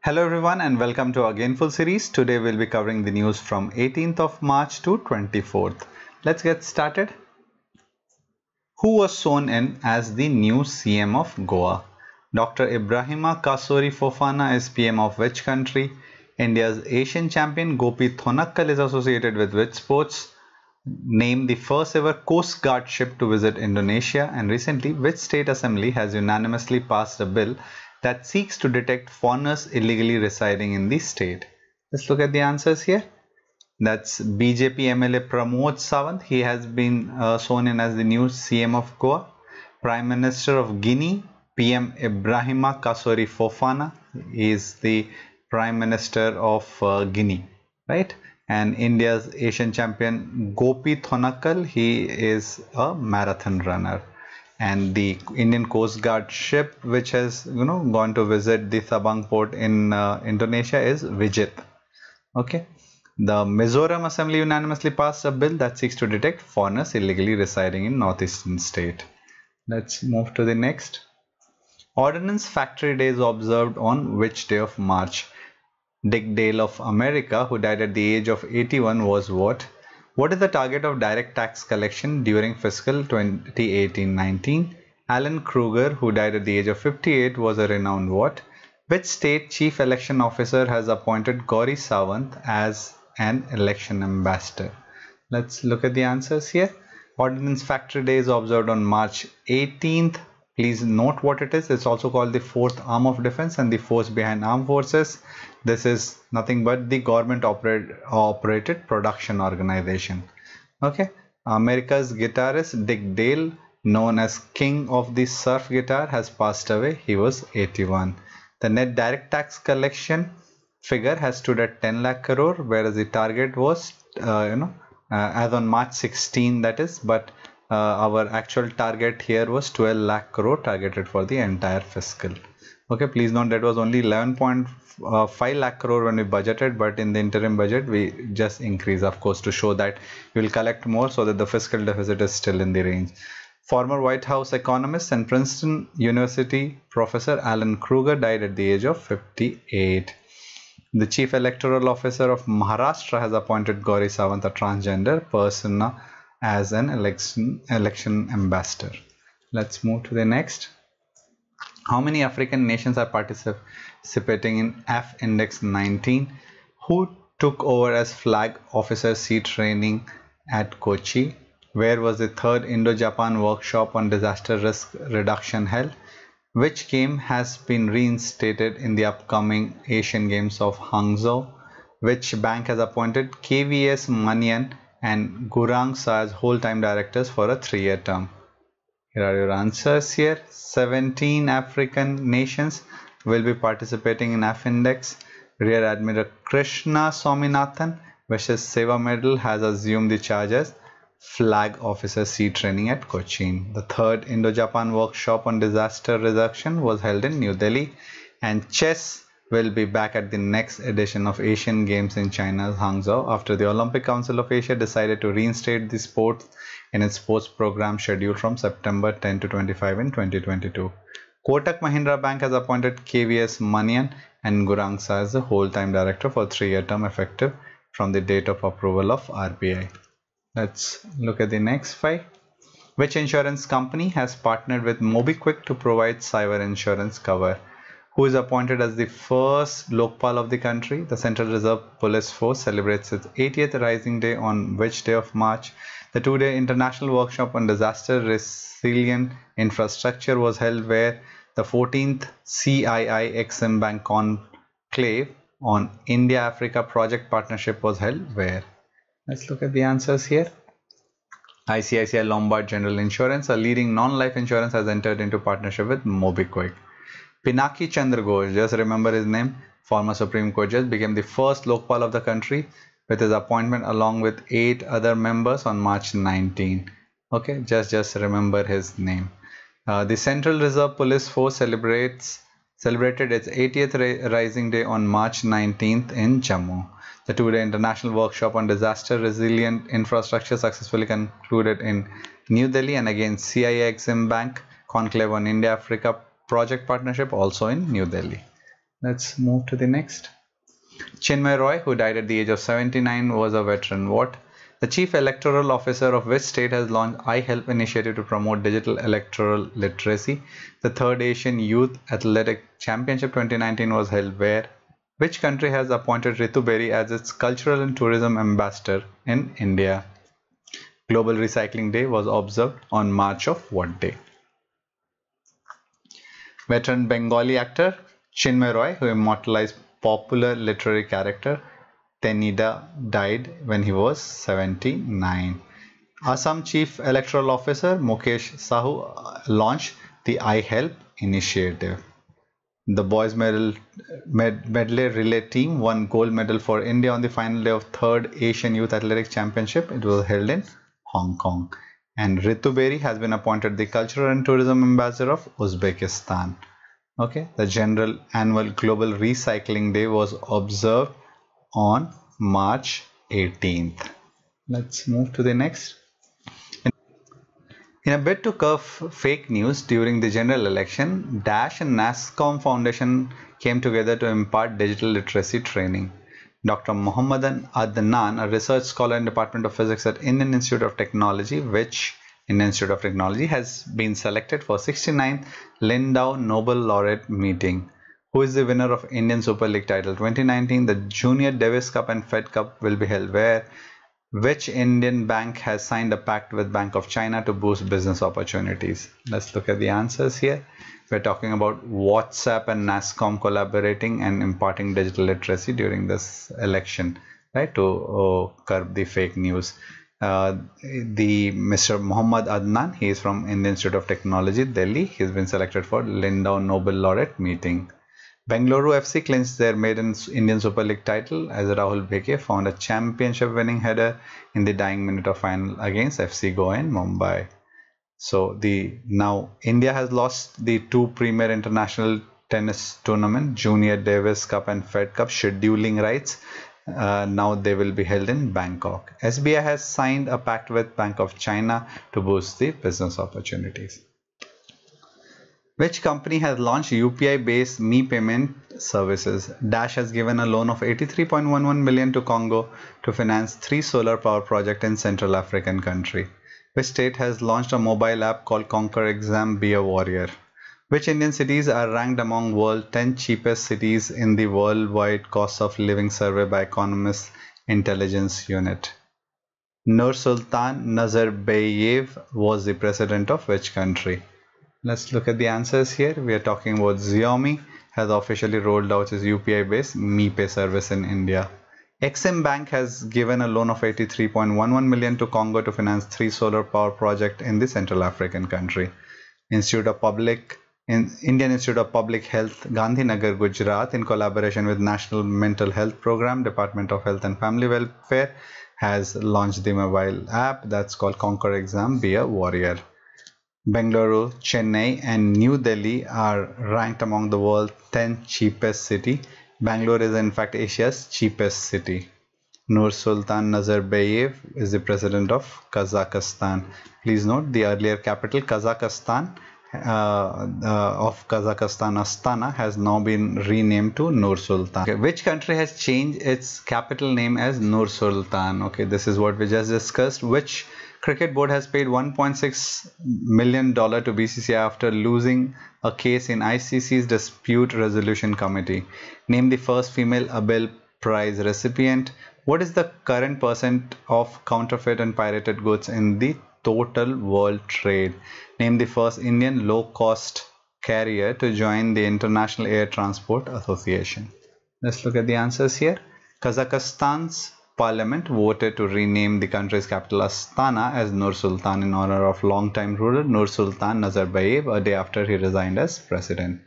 Hello everyone and welcome to our GAinful series. Today we'll be covering the news from 18th of March to 24th. Let's get started. Who was sworn in as the new CM of Goa? Dr. Ibrahima Kasuri Fofana is PM of which country? India's Asian champion Gopi Thonakkal is associated with which sports? Name the first ever Coast Guard ship to visit Indonesia. And recently, which state assembly has unanimously passed a bill that seeks to detect foreigners illegally residing in the state? Let's look at the answers here. That's BJP MLA Pramod Sawant. He has been sworn in as the new CM of Goa. Prime Minister of Guinea, PM Ibrahima Kasuri Fofana, is the Prime Minister of Guinea, right? And India's Asian champion Gopi Thonakkal, he is a marathon runner. And the Indian Coast Guard ship which has gone to visit the Sabang port in Indonesia is Vijit. Okay. The Mizoram Assembly unanimously passed a bill that seeks to detect foreigners illegally residing in northeastern state. Let's move to the next. Ordnance Factory Day is observed on which day of March? Dick Dale of America, who died at the age of 81, was what? What is the target of direct tax collection during fiscal 2018-19? Alan Kruger, who died at the age of 58, was a renowned what? Which state chief election officer has appointed Gauri Sawant as an election ambassador? Let's look at the answers here. Ordnance Factory Day is observed on March 18th. Please note what it is. It's also called the fourth arm of defense and the force behind armed forces. This is nothing but the government operated production organization. Okay. America's guitarist Dick Dale, known as King of the Surf Guitar, has passed away. He was 81. The net direct tax collection figure has stood at 10 lakh crore, whereas the target was, as on March 16, that is, but our actual target here was 12 lakh crore targeted for the entire fiscal. Okay, please note that was only 11.5 lakh crore when we budgeted, but in the interim budget we just increase, of course, to show that we will collect more so that the fiscal deficit is still in the range. Former White House economist and Princeton University professor Alan Kruger died at the age of 58. The Chief Electoral Officer of Maharashtra has appointed Gauri Sawant, a transgender person, as an election ambassador. Let's move to the next. How many African nations are participating in F Index 19? Who took over as flag officer sea training at Kochi? Where was the third Indo-Japan workshop on disaster risk reduction held? Which game has been reinstated in the upcoming Asian Games of Hangzhou? Which bank has appointed KVS Manian and Gurang Sa as whole-time directors for a 3-year term? Here are your answers here. 17 African nations will be participating in F Index. Rear Admiral Krishna Swaminathan, versus Seva Medal, has assumed the charge as flag officer sea training at Cochin. The third Indo-Japan workshop on disaster reduction was held in New Delhi, and chess will be back at the next edition of Asian Games in China's Hangzhou after the Olympic Council of Asia decided to reinstate the sport in its sports program scheduled from September 10 to 25 in 2022. Kotak Mahindra Bank has appointed KVS Manian and Gurang Sa as the whole-time director for a 3-year term effective from the date of approval of RBI. Let's look at the next 5. Which insurance company has partnered with MobiKwik to provide cyber insurance cover? Who is appointed as the first Lokpal of the country? The Central Reserve Police Force celebrates its 80th Rising Day on which day of March? The 2-day international workshop on disaster resilient infrastructure was held, where the 14th CII Exim Bank Conclave on India-Africa project partnership was held, where? Let's look at the answers here. ICICI Lombard General Insurance, a leading non-life insurance, has entered into partnership with MobiKwik. Pinaki Chandra Ghosh, just remember his name, former Supreme Court judge, became the first Lokpal of the country with his appointment along with 8 other members on March 19. Okay, just remember his name. The Central Reserve Police Force celebrated its 80th Rising Day on March 19th in Jammu. The 2-day international workshop on disaster resilient infrastructure successfully concluded in New Delhi, and again CII Exim Bank Conclave on India-Africa project partnership also in New Delhi. Let's move to the next. Chinmay Roy, who died at the age of 79, was a veteran. What? The Chief Electoral Officer of which state has launched iHelp initiative to promote digital electoral literacy? The third Asian Youth Athletic Championship 2019 was held where? Which country has appointed Ritu Beri as its Cultural and Tourism Ambassador in India? Global Recycling Day was observed on March of what day? Veteran Bengali actor Chinmay Roy, who immortalized popular literary character Tenida, died when he was 79. Assam Chief Electoral Officer Mukesh Sahu launched the iHelp initiative. The boys medley relay team won gold medal for India on the final day of 3rd Asian Youth Athletic Championship. It was held in Hong Kong. And Ritu Beri has been appointed the Cultural and Tourism Ambassador of Uzbekistan. Okay, the general annual Global Recycling Day was observed on March 18th. Let's move to the next. In a bid to curb fake news during the general election, Dash and NASSCOM Foundation came together to impart digital literacy training. Dr. Mohammadan Adnan, a research scholar in Department of Physics at Indian Institute of Technology, has been selected for 69th Lindau Nobel Laureate meeting. Who is the winner of Indian Super League title 2019? The Junior Davis Cup and Fed Cup will be held where? Which Indian bank has signed a pact with Bank of China to boost business opportunities? Let's look at the answers here. We're talking about WhatsApp and NASSCOM collaborating and imparting digital literacy during this election, right, to curb the fake news. Mr. Mohammad Adnan, he is from Indian Institute of Technology, Delhi. He's been selected for Lindau Nobel Laureate meeting. Bengaluru FC clinched their maiden Indian Super League title as Rahul Bheke found a championship-winning header in the dying minute of final against FC Goa in Mumbai. So now India has lost the two premier international tennis tournament, Junior Davis Cup and Fed Cup scheduling rights. Now they will be held in Bangkok. SBI has signed a pact with Bank of China to boost the business opportunities. Which company has launched UPI-based Me payment services? Dash has given a loan of 83.11 million to Congo to finance 3 solar power projects in Central African country. Which state has launched a mobile app called Conquer Exam Be a Warrior? Which Indian cities are ranked among world 10 cheapest cities in the worldwide cost of living survey by Economist Intelligence Unit? Nur Sultan Nazarbayev was the president of which country? Let's look at the answers here. We are talking about Xiaomi has officially rolled out its UPI-based MePay service in India. Exim Bank has given a loan of 83.11 million to Congo to finance 3 solar power projects in the Central African country. Indian Institute of Public Health, Gandhinagar, Gujarat, in collaboration with National Mental Health Program, Department of Health and Family Welfare, has launched the mobile app that's called Conquer Exam Be a Warrior. Bengaluru, Chennai and New Delhi are ranked among the world's 10 cheapest city. Bangalore is in fact Asia's cheapest city. Nur Sultan Nazarbayev is the president of Kazakhstan. Please note the earlier capital Kazakhstan Astana has now been renamed to Nur Sultan. Okay, which country has changed its capital name as Nur Sultan? Okay, this is what we just discussed. Which cricket board has paid $1.6 million to BCCI after losing a case in ICC's Dispute Resolution Committee? Name the first female Abel Prize recipient. What is the current percent of counterfeit and pirated goods in the total world trade? Name the first Indian low-cost carrier to join the International Air Transport Association. Let's look at the answers here. Kazakhstan's Parliament voted to rename the country's capital Astana as Nur Sultan in honor of long-time ruler Nur Sultan Nazarbayev a day after he resigned as president.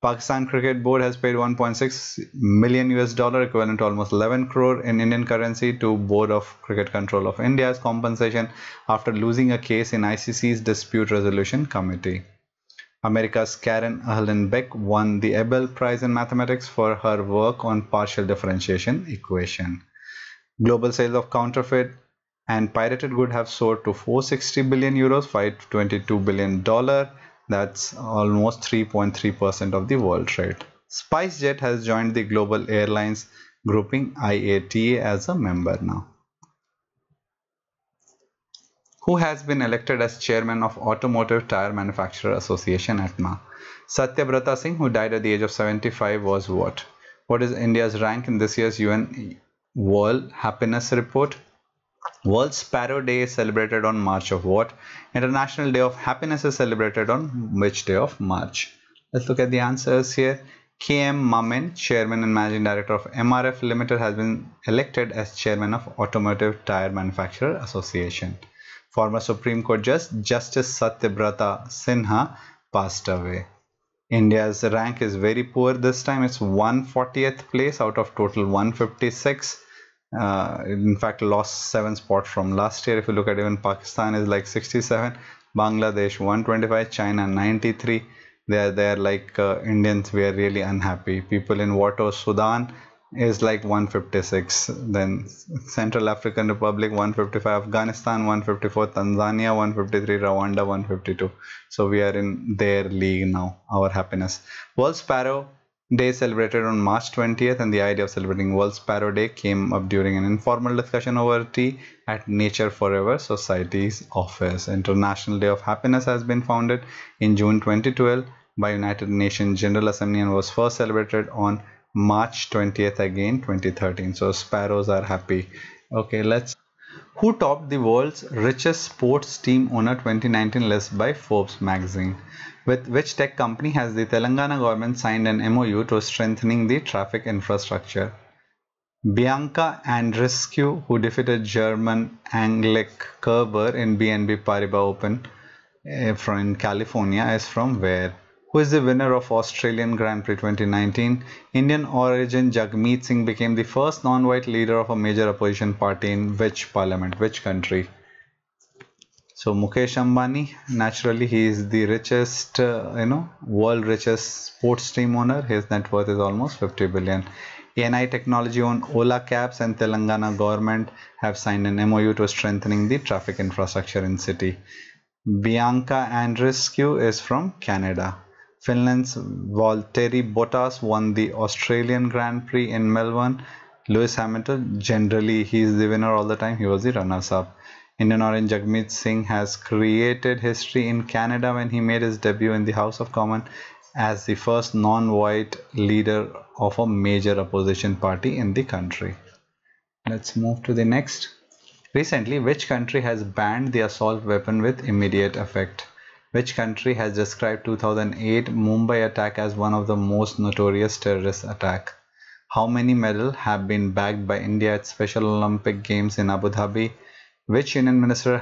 Pakistan Cricket Board has paid $1.6 million equivalent to almost 11 crore in Indian currency to Board of Cricket Control of India as compensation after losing a case in ICC's Dispute Resolution Committee. America's Karen Ahlenbeck won the Abel Prize in Mathematics for her work on partial differentiation equation. Global sales of counterfeit and pirated goods have soared to 460 billion euros, $522 billion. That's almost 3.3% of the world trade. SpiceJet has joined the global airlines grouping IATA as a member now. Who has been elected as chairman of Automotive Tire Manufacturer Association ATMA? Satyabrata Singh, who died at the age of 75, was what? What is India's rank in this year's UN World Happiness Report? World Sparrow Day is celebrated on March of what? International Day of Happiness is celebrated on which day of March? Let's look at the answers here. KM Mamin, Chairman and Managing Director of MRF Limited, has been elected as Chairman of Automotive Tire Manufacturer Association. Former Supreme Court Justice Satyabrata Sinha passed away. India's rank is very poor this time. It's 140th place out of total 156. In fact, lost 7 spots from last year. If you look at even Pakistan is like 67, Bangladesh 125, China 93. They're like Indians. We are really unhappy. People in Wato, Sudan is like 156. Then Central African Republic 155, Afghanistan 154, Tanzania 153, Rwanda 152. So we are in their league now. Our happiness. World Sparrow Day celebrated on March 20th, and the idea of celebrating World Sparrow Day came up during an informal discussion over tea at Nature Forever Society's office. International Day of Happiness has been founded in June 2012 by United Nations General Assembly and was first celebrated on March 20th again 2013. So sparrows are happy. Okay, who topped the world's richest sports team owner 2019 list by Forbes magazine? With which tech company has the Telangana government signed an MOU to strengthening the traffic infrastructure? Bianca Andreescu, who defeated German Angelique Kerber in BNP Paribas Open in California, is from where? Who is the winner of Australian Grand Prix 2019? Indian origin Jagmeet Singh became the first non-white leader of a major opposition party in which parliament, which country? So Mukesh Ambani, naturally he is the richest, world richest sports team owner. His net worth is almost 50 billion. ANI Technology owned Ola Cabs and Telangana government have signed an MOU to strengthening the traffic infrastructure in city. Bianca Andreescu is from Canada. Finland's Valtteri Bottas won the Australian Grand Prix in Melbourne. Lewis Hamilton, generally he is the winner all the time. He was the runners-up. Indian origin Jagmeet Singh has created history in Canada when he made his debut in the House of Commons as the first non-white leader of a major opposition party in the country. Let's move to the next. Recently, which country has banned the assault weapon with immediate effect? Which country has described 2008 Mumbai attack as one of the most notorious terrorist attacks? How many medals have been bagged by India at Special Olympic Games in Abu Dhabi? Which union ministers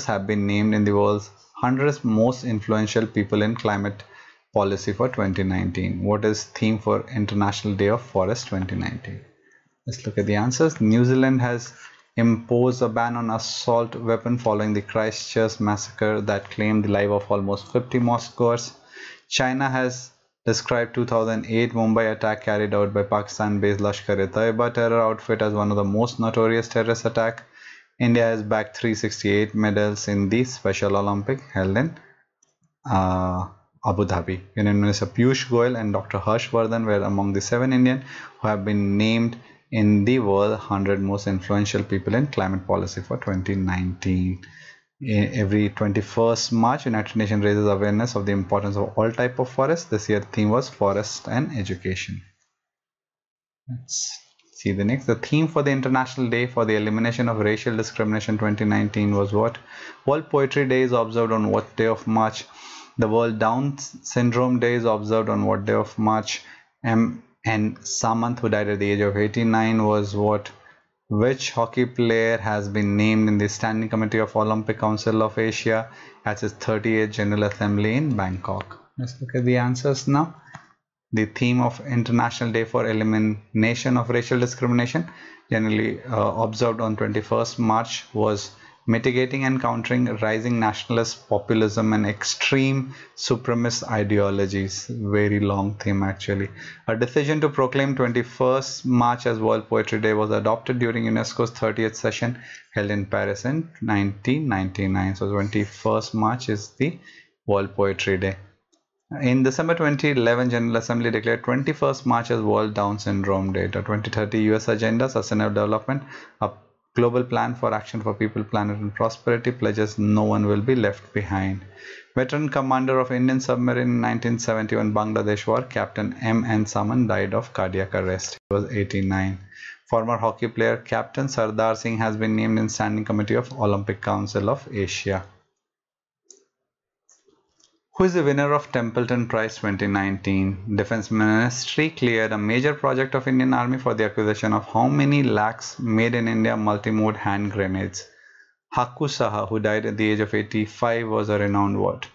have been named in the world's 100 most influential people in climate policy for 2019? What is theme for International Day of Forest 2019? Let's look at the answers. New Zealand has imposed a ban on assault weapon following the Christchurch massacre that claimed the life of almost 50 mosquitoes. China has described 2008 Mumbai attack carried out by Pakistan-based Lashkar-e-Taiba terror outfit as one of the most notorious terrorist attacks. India has bagged 368 medals in the Special Olympic held in Abu Dhabi. Union Minister Piyush Goyal and Dr. Harshvardhan were among the 7 Indians who have been named in the world 100 most influential people in climate policy for 2019. Every 21st March, United Nations raises awareness of the importance of all types of forests. This year theme was forest and education. Let's see the next. The theme for the International Day for the Elimination of Racial Discrimination 2019 was what? World Poetry Day is observed on what day of March? The World Down Syndrome Day is observed on what day of March? And Samant, who died at the age of 89, was what? Which hockey player has been named in the Standing Committee of Olympic Council of Asia at its 38th General Assembly in Bangkok? Let's look at the answers now. The theme of International Day for Elimination of Racial Discrimination, generally observed on 21st March, was mitigating and countering rising nationalist populism and extreme supremacist ideologies. Very long theme actually. A decision to proclaim 21st March as World Poetry Day was adopted during UNESCO's 30th session held in Paris in 1999. So 21st March is the World Poetry Day. In December 2011, General Assembly declared 21st March as World Down Syndrome Day. The 2030 US Agenda, Sustainable Development, a global plan for action for people, planet and prosperity, pledges no one will be left behind. Veteran commander of Indian submarine in 1971 Bangladesh War, Captain M.N. Saman, died of cardiac arrest. He was 89. Former hockey player Captain Sardar Singh has been named in Standing Committee of Olympic Council of Asia. Who is the winner of Templeton Prize 2019? Defense Ministry cleared a major project of Indian Army for the acquisition of how many lakhs made in India multi-mode hand grenades? Hakku Saha, who died at the age of 85, was a renowned what?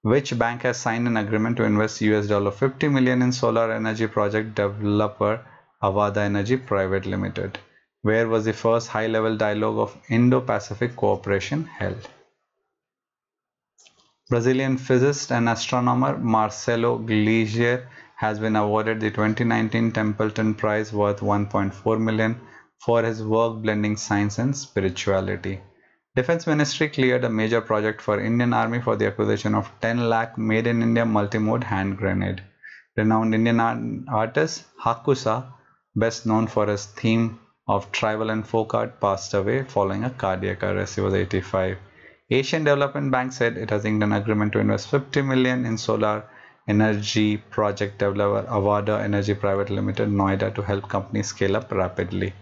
Which bank has signed an agreement to invest $50 million in solar energy project developer Avada Energy Private Limited? Where was the first high-level dialogue of Indo-Pacific cooperation held? Brazilian physicist and astronomer Marcelo Gleiser has been awarded the 2019 Templeton Prize worth $1.4 million for his work blending science and spirituality. Defense Ministry cleared a major project for Indian Army for the acquisition of 10 lakh made in India multi-mode hand grenade. Renowned Indian artist Hakusa, best known for his theme of tribal and folk art, passed away following a cardiac arrest. He was 85. Asian Development Bank said it has inked an agreement to invest $50 million in solar energy project developer Avada Energy Private Limited, Noida, to help companies scale up rapidly.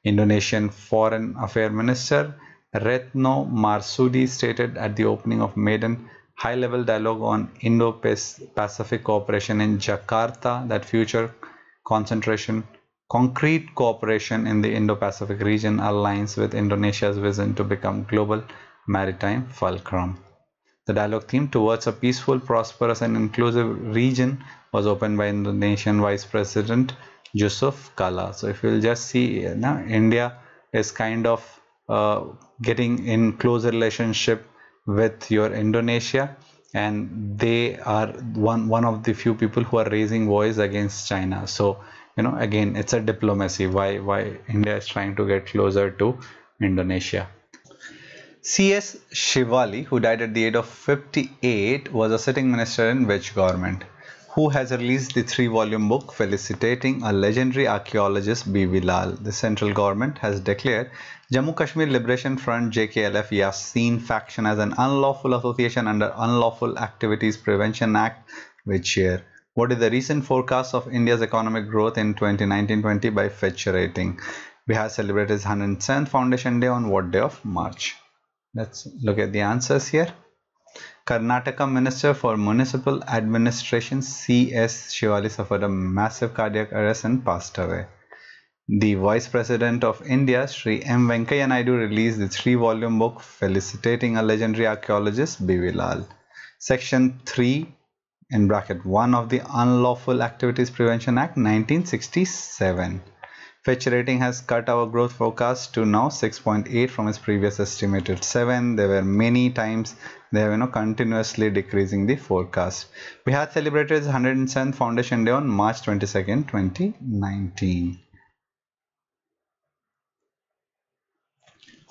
Indonesian Foreign Affairs Minister Retno Marsudi stated at the opening of maiden high-level dialogue on Indo-Pacific cooperation in Jakarta that future concrete cooperation in the Indo-Pacific region aligns with Indonesia's vision to become global maritime fulcrum. The dialogue theme towards a peaceful, prosperous and inclusive region was opened by Indonesian Vice President Yusuf Kala. So if you'll just see now, India is kind of getting in closer relationship with your Indonesia, and they are one of the few people who are raising voice against China. So again, it's a diplomacy why India is trying to get closer to Indonesia. C.S. Shivali, who died at the age of 58, was a sitting minister in which government? Who has released the 3-volume book felicitating a legendary archaeologist B.V. Lal? The central government has declared Jammu Kashmir Liberation Front JKLF Yassin faction as an unlawful association under Unlawful Activities Prevention Act. Which year? What is the recent forecast of India's economic growth in 2019-20 by Fitch Rating? Bihar celebrated its 107th Foundation Day on what day of March? Let's look at the answers here. Karnataka Minister for Municipal Administration C.S. Shivali suffered a massive cardiac arrest and passed away. The Vice President of India, Sri M. Venkaiah Naidu, released the 3-volume book felicitating a legendary archaeologist B.V. Lal. Section 3 in bracket 1 of the Unlawful Activities Prevention Act 1967. Fitch Rating has cut our growth forecast to now 6.8 from its previous estimated 7. There were many times they have continuously decreasing the forecast. Bihar celebrated its 107th Foundation Day on March 22nd, 2019.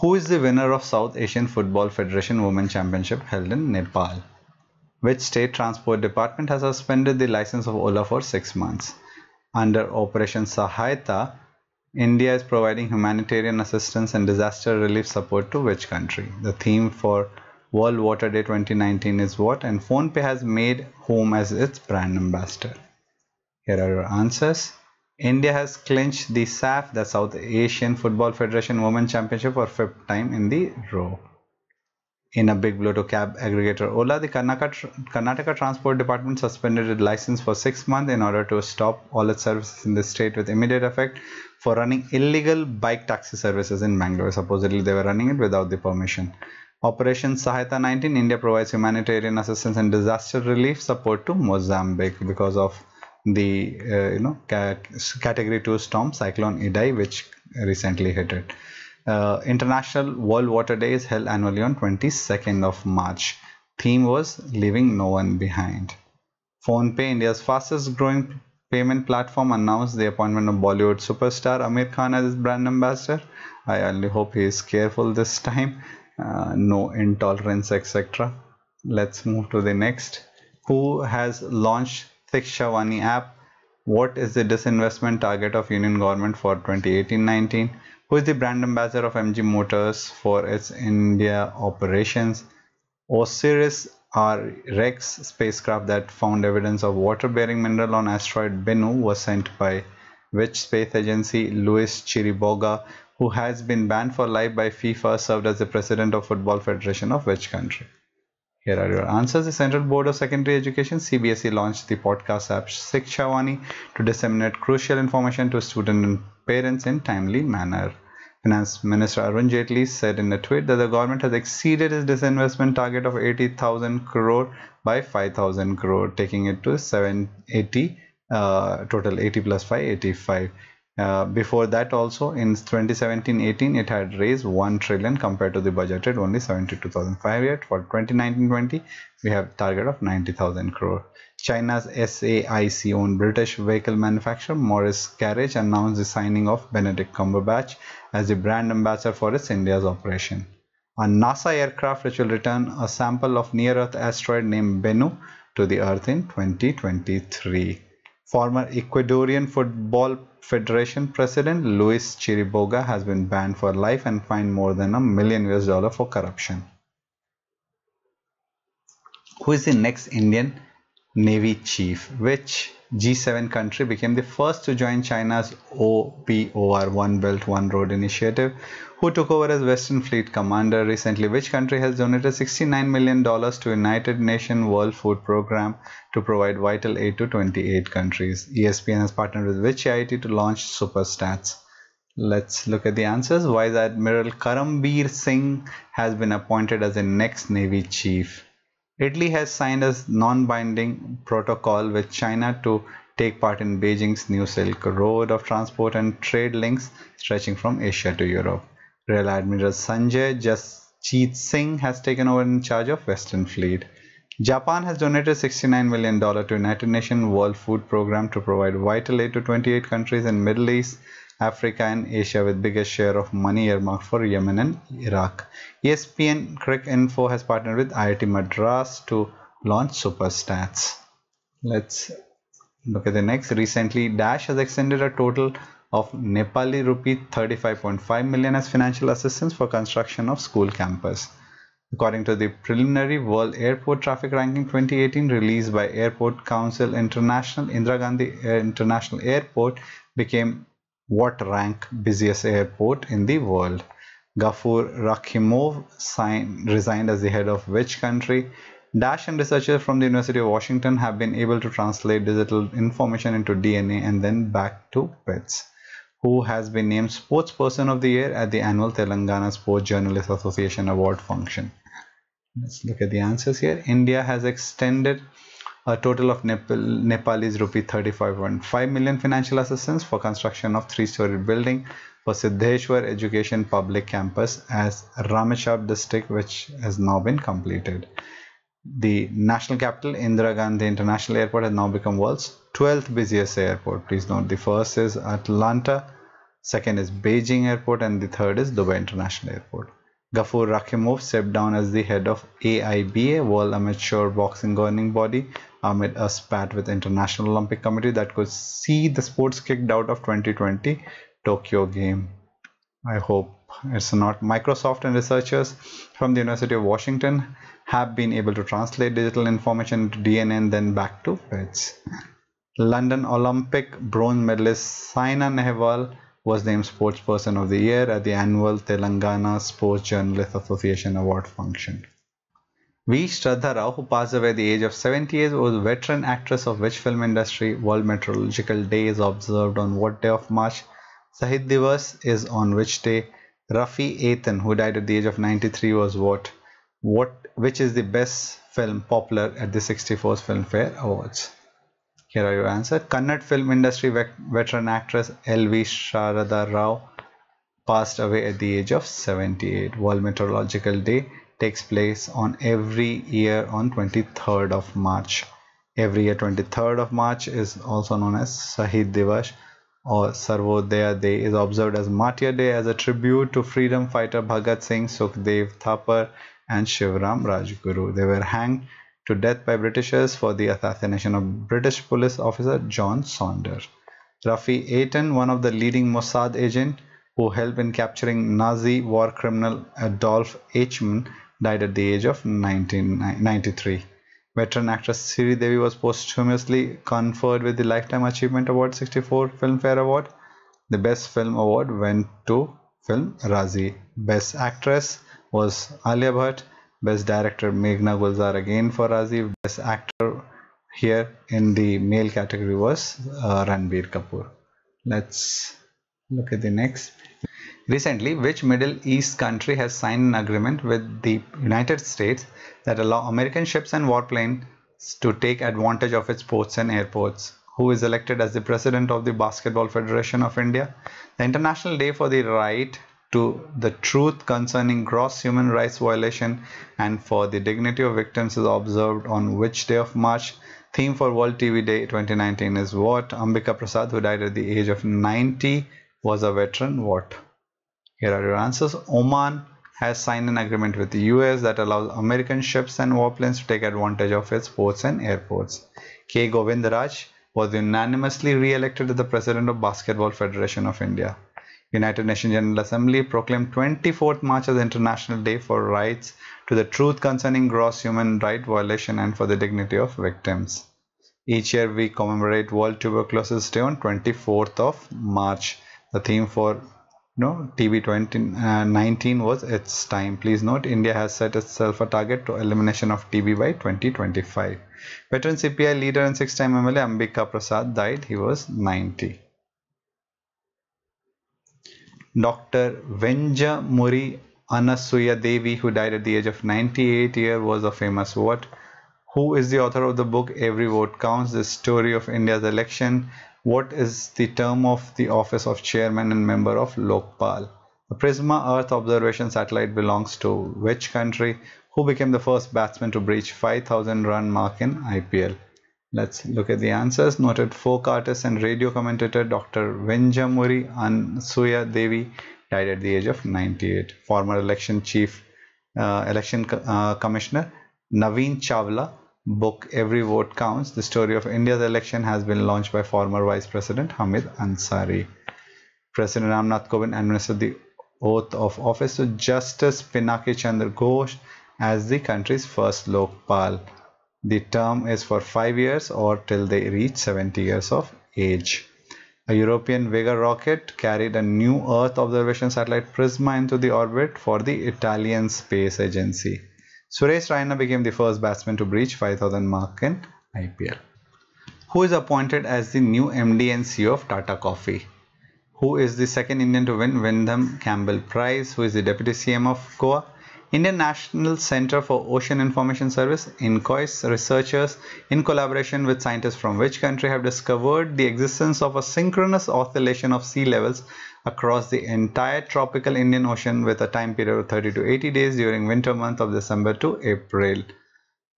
Who is the winner of South Asian Football Federation Women's Championship held in Nepal? Which state transport department has suspended the license of Ola for 6 months? Under Operation Sahayata, India is providing humanitarian assistance and disaster relief support to which country? The theme for World Water Day 2019 is what? And PhonePe has made whom as its brand ambassador? Here are your answers. India has clinched the SAF, the South Asian Football Federation Women's Championship, for 5th time in the row. In a big blow to cab aggregator Ola, the Karnataka Transport Department suspended its license for 6 months in order to stop all its services in the state with immediate effect for running illegal bike taxi services in Bangalore. Supposedly, they were running it without the permission. Operation Sahayata 19, India provides humanitarian assistance and disaster relief support to Mozambique because of the Category 2 storm Cyclone Idai, which recently hit it. International World Water Day is held annually on 22nd of March. Theme was Leaving No One Behind. PhonePe, India's fastest growing payment platform, announced the appointment of Bollywood superstar Amir Khan as its brand ambassador. I only hope he is careful this time. No intolerance, etc. Let's move to the next. Who has launched Shikshawani app? What is the disinvestment target of Union government for 2018-19? Who is the brand ambassador of MG Motors for its India operations? Osiris R Rex spacecraft that found evidence of water-bearing mineral on asteroid Bennu was sent by which space agency? Luis Chiriboga, who has been banned for life by FIFA, served as the president of Football Federation of which country? Here are your answers. The Central Board of Secondary Education (CBSE) launched the podcast app Shikshawani to disseminate crucial information to students and parents in timely manner. Finance Minister Arun Jaitley said in a tweet that the government has exceeded its disinvestment target of 80,000 crore by 5,000 crore, taking it to 780, total 80 plus 5, 85. Before that also in 2017-18 it had raised 1 trillion compared to the budgeted only 72,500. For 2019-20 we have target of 90,000 crore. China's SAIC owned British vehicle manufacturer Morris Garage announced the signing of Benedict Cumberbatch as the brand ambassador for its India's operation. A NASA aircraft which will return a sample of near-Earth asteroid named Bennu to the Earth in 2023. Former Ecuadorian Football Federation President Luis Chiriboga has been banned for life and fined more than $1 million for corruption. Who is the next Indian Navy chief? Which G7 country became the first to join China's OBOR One Belt One Road initiative? Who took over as Western Fleet Commander recently? Which country has donated $69 million to United Nations World Food Programme to provide vital aid to 28 countries? ESPN has partnered with which AIT to launch Superstats? Let's look at the answers. Vice Admiral Karambir Singh has been appointed as the next Navy chief. Italy has signed a non-binding protocol with China to take part in Beijing's new Silk Road of transport and trade links stretching from Asia to Europe. Rear Admiral Sanjay Jasjeet Singh has taken over in charge of Western Fleet. Japan has donated $69 million to United Nations World Food Programme to provide vital aid to 28 countries in Middle East, Africa and Asia, with biggest share of money earmarked for Yemen and Iraq. ESPN Cricket Info has partnered with IIT Madras to launch Superstats. Let's look at the next. Recently, Dash has extended a total of Nepali rupee 35.5 million as financial assistance for construction of school campus. According to the preliminary World Airport Traffic Ranking 2018 released by Airport Council International, Indira Gandhi International Airport became what rank busiest airport in the world? Gafur Rakhimov resigned as the head of which country? Dash and researchers from the University of Washington have been able to translate digital information into DNA and then back to bits. Who has been named Sportsperson of the Year at the annual Telangana Sports Journalists Association Award function? Let's look at the answers here. India has extended a total of Nepalese rupee 35.5 million financial assistance for construction of 3-story building for Siddheshwar Education Public Campus as Ramechhap district, which has now been completed. The national capital, Indira Gandhi International Airport, has now become world's 12th busiest airport. Please note the first is Atlanta, second is Beijing Airport, and the third is Dubai International Airport. Gafur Rakhimov stepped down as the head of AIBA, World Amateur Boxing Governing Body, amid a spat with International Olympic Committee that could see the sports kicked out of 2020 Tokyo game. I hope it's not. Microsoft and researchers from the University of Washington have been able to translate digital information into DNA and then back to bits. London Olympic bronze medalist Saina Nehwal was named Sportsperson of the Year at the annual Telangana Sports Journalists Association Award function. V. Shraddha Rao, who passed away at the age of 70 years, was a veteran actress of which film industry? World Meteorological Day is observed on what day of March? Shahid Divas is on which day? Rafi Ethan, who died at the age of 93, was what? Which is the best film popular at the 64th Filmfare Awards? Here are your answers. Kannada film industry veteran actress L.V. Sharada Rao passed away at the age of 78. World Meteorological Day takes place on every year on 23rd of March. Every year 23rd of March is also known as Shahid Divas or Sarvodaya Day, is observed as Martyr Day as a tribute to freedom fighter Bhagat Singh, Sukhdev Thapar and Shivram Rajguru. They were hanged to death by Britishers for the assassination of British police officer John Saunders. Rafi Eitan, one of the leading Mossad agents who helped in capturing Nazi war criminal Adolf Eichmann, died at the age of 1993. Veteran actress Siri Devi was posthumously conferred with the Lifetime Achievement Award 64 Filmfare Award. The Best Film Award went to film Razi. Best Actress was Alia Bhatt. Best Director Meghna Gulzar again for Razi. Best Actor here in the male category was Ranbir Kapoor. Let's look at the next. Recently, which Middle East country has signed an agreement with the United States that allow American ships and warplanes to take advantage of its ports and airports? Who is elected as the president of the Basketball Federation of India? The International Day for the Right to the Truth Concerning Gross Human Rights Violation and for the Dignity of Victims is observed on which day of March? Theme for World TV Day 2019 is what? Ambika Prasad, who died at the age of 90, was a veteran. What? Here are your answers. Oman has signed an agreement with the US that allows American ships and warplanes to take advantage of its ports and airports. K. Govindaraj was unanimously re-elected as the president of Basketball Federation of India. United Nations General Assembly proclaimed 24th March as International Day for Rights to the Truth Concerning Gross Human Rights Violation and for the Dignity of Victims. Each year we commemorate World Tuberculosis Day on 24th of March. The theme for TB 2019 was It's Time. Please note, India has set itself a target to elimination of TB by 2025. Veteran CPI leader and 6-time MLA Ambika Prasad died. He was 90. Dr. Venjamuri Anasuya Devi, who died at the age of 98 years, was a famous what? Who is the author of the book Every Vote Counts, the story of India's election? What is the term of the office of chairman and member of Lokpal? The Prisma Earth observation satellite belongs to which country? Who became the first batsman to breach 5,000 run mark in IPL? Let's look at the answers. Noted folk artist and radio commentator Dr. Venjamuri Ansuya Devi died at the age of 98. Former election commissioner Naveen Chawla book Every Vote Counts, the story of India's election, has been launched by former Vice President Hamid Ansari. President Ramnath Kovind administered the oath of office to Justice Pinaki Chandra Ghosh as the country's first Lokpal. The term is for 5 years or till they reach 70 years of age. A European Vega rocket carried a new Earth observation satellite Prisma into the orbit for the Italian Space Agency. Suresh Raina became the first batsman to breach 5,000 mark in IPL. Who is appointed as the new MD and CEO of Tata Coffee? Who is the second Indian to win Wyndham Campbell Prize? Who is the Deputy CM of Goa? Indian National Center for Ocean Information Service, INCOIS researchers in collaboration with scientists from which country have discovered the existence of a synchronous oscillation of sea levels across the entire tropical Indian Ocean with a time period of 30 to 80 days during winter month of December to April.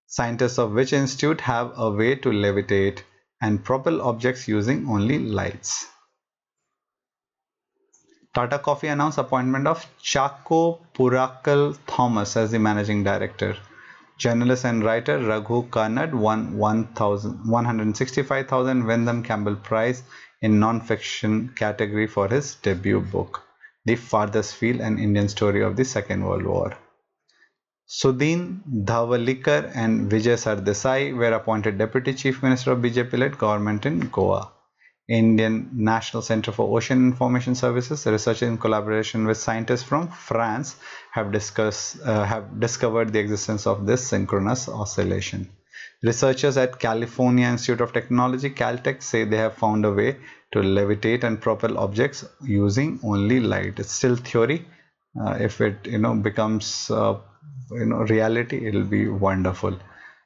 Scientists of which institute have a way to levitate and propel objects using only lights? Tata Coffee announced appointment of Chako Purakal Thomas as the managing director. Journalist and writer Raghu Kannad won 165,000 Wyndham Campbell Prize in non-fiction category for his debut book, The Farthest Field, an Indian Story of the Second World War. Sudhin Dhavalikar and Vijay Sardesai were appointed Deputy Chief Minister of BJP-led government in Goa. Indian National Center for Ocean Information Services, research in collaboration with scientists from France, have discovered the existence of this synchronous oscillation. Researchers at California Institute of Technology, Caltech, say they have found a way to levitate and propel objects using only light. It's still theory. If it becomes reality, it will be wonderful.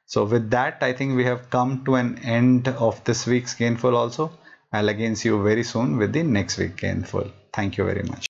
So with that, I think we have come to an end of this week's GAinful also. I'll again see you very soon with the next week GAinful. Thank you very much.